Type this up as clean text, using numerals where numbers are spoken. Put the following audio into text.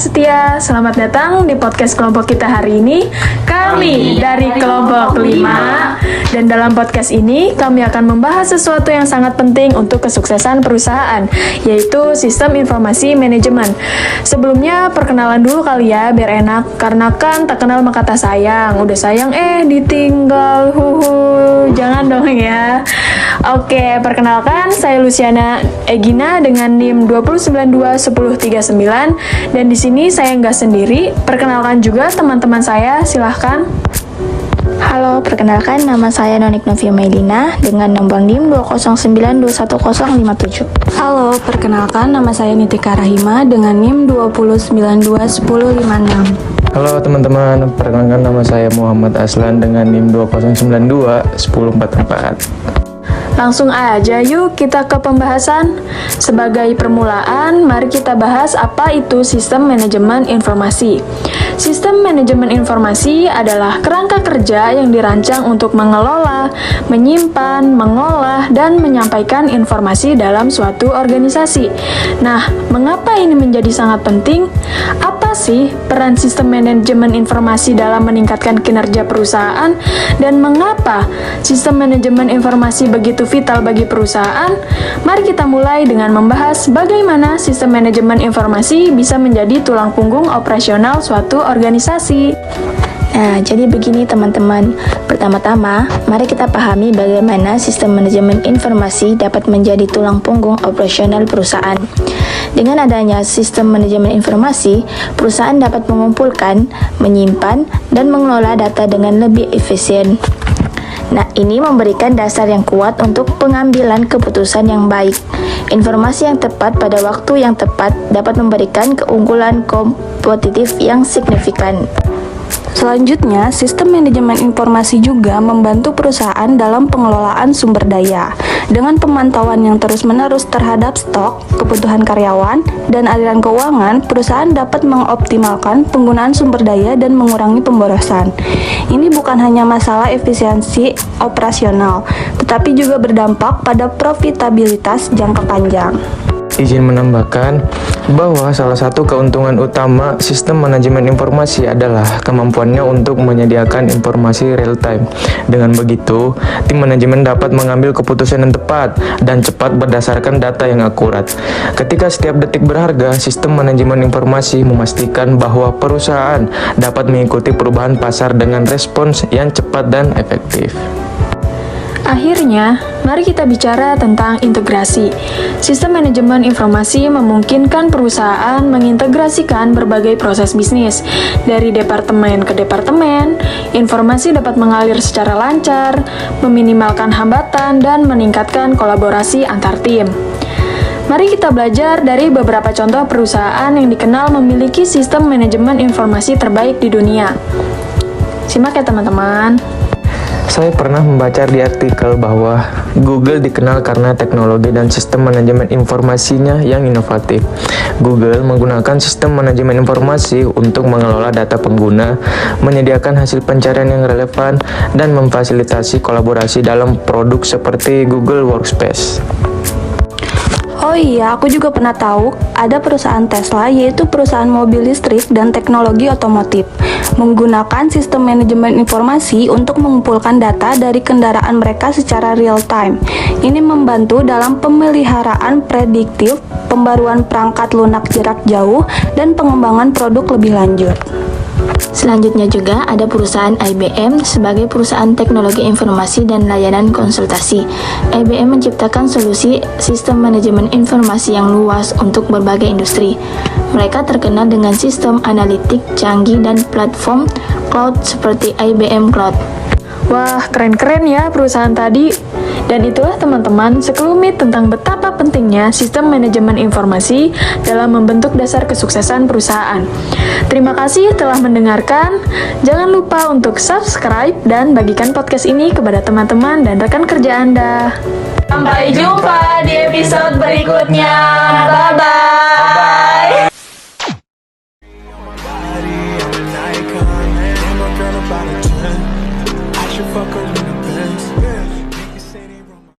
setia, selamat datang di podcast kelompok kita hari ini. Kami dari kelompok 5. Dan dalam podcast ini kami akan membahas sesuatu yang sangat penting untuk kesuksesan perusahaan, yaitu sistem informasi manajemen. Sebelumnya perkenalan dulu kali ya, biar enak. Karena kan tak kenal maka tak sayang. Udah sayang ditinggal, jangan dong ya. Oke, perkenalkan saya Luciana Egina dengan NIM 2092139 dan di sini saya nggak sendiri. Perkenalkan juga teman-teman saya, silahkan. Halo, perkenalkan nama saya Nonik Novia Mailina dengan nomor NIM 209211057. Halo, perkenalkan nama saya Nitika Rahima dengan NIM 209211056. Halo teman-teman, perkenalkan nama saya Muhammad Aslan dengan NIM 20921044. Langsung aja yuk kita ke pembahasan. Sebagai permulaan, mari kita bahas apa itu sistem manajemen informasi. Sistem manajemen informasi adalah kerangka kerja yang dirancang untuk mengelola, menyimpan, mengolah, dan menyampaikan informasi dalam suatu organisasi. Nah, mengapa ini menjadi sangat penting? Apa sih peran sistem manajemen informasi dalam meningkatkan kinerja perusahaan? Dan mengapa sistem manajemen informasi begitu vital bagi perusahaan? Mari kita mulai dengan membahas bagaimana sistem manajemen informasi bisa menjadi tulang punggung operasional suatu organisasi. Nah, jadi begini teman-teman. Pertama-tama, mari kita pahami bagaimana sistem manajemen informasi dapat menjadi tulang punggung operasional perusahaan. Dengan adanya sistem manajemen informasi, perusahaan dapat mengumpulkan, menyimpan, dan mengelola data dengan lebih efisien. Nah, ini memberikan dasar yang kuat untuk pengambilan keputusan yang baik. Informasi yang tepat pada waktu yang tepat dapat memberikan keunggulan kompetitif yang signifikan. Selanjutnya, sistem manajemen informasi juga membantu perusahaan dalam pengelolaan sumber daya. Dengan pemantauan yang terus-menerus terhadap stok, kebutuhan karyawan, dan aliran keuangan, perusahaan dapat mengoptimalkan penggunaan sumber daya dan mengurangi pemborosan. Ini bukan hanya masalah efisiensi operasional, tetapi juga berdampak pada profitabilitas jangka panjang. Izin menambahkan bahwa salah satu keuntungan utama sistem manajemen informasi adalah kemampuannya untuk menyediakan informasi real time. Dengan begitu, tim manajemen dapat mengambil keputusan yang tepat dan cepat berdasarkan data yang akurat. Ketika setiap detik berharga, sistem manajemen informasi memastikan bahwa perusahaan dapat mengikuti perubahan pasar dengan respons yang cepat dan efektif. Akhirnya, mari kita bicara tentang integrasi. Sistem manajemen informasi memungkinkan perusahaan mengintegrasikan berbagai proses bisnis. Dari departemen ke departemen, informasi dapat mengalir secara lancar, meminimalkan hambatan, dan meningkatkan kolaborasi antar tim. Mari kita belajar dari beberapa contoh perusahaan yang dikenal memiliki sistem manajemen informasi terbaik di dunia. Simak ya teman-teman. Saya pernah membaca di artikel bahwa Google dikenal karena teknologi dan sistem manajemen informasinya yang inovatif. Google menggunakan sistem manajemen informasi untuk mengelola data pengguna, menyediakan hasil pencarian yang relevan, dan memfasilitasi kolaborasi dalam produk seperti Google Workspace. Oh iya, aku juga pernah tahu ada perusahaan Tesla, yaitu perusahaan mobil listrik dan teknologi otomotif, menggunakan sistem manajemen informasi untuk mengumpulkan data dari kendaraan mereka secara real time. Ini membantu dalam pemeliharaan prediktif, pembaruan perangkat lunak jarak jauh, dan pengembangan produk lebih lanjut. Selanjutnya juga ada perusahaan IBM sebagai perusahaan teknologi informasi dan layanan konsultasi. IBM menciptakan solusi sistem manajemen informasi yang luas untuk berbagai industri. Mereka terkenal dengan sistem analitik canggih dan platform cloud seperti IBM Cloud. Wah, keren-keren ya perusahaan tadi. Dan itulah teman-teman sekelumit tentang betapa pentingnya sistem manajemen informasi dalam membentuk dasar kesuksesan perusahaan. Terima kasih telah mendengarkan. Jangan lupa untuk subscribe dan bagikan podcast ini kepada teman-teman dan rekan kerja Anda. Sampai jumpa di episode berikutnya. Bye-bye.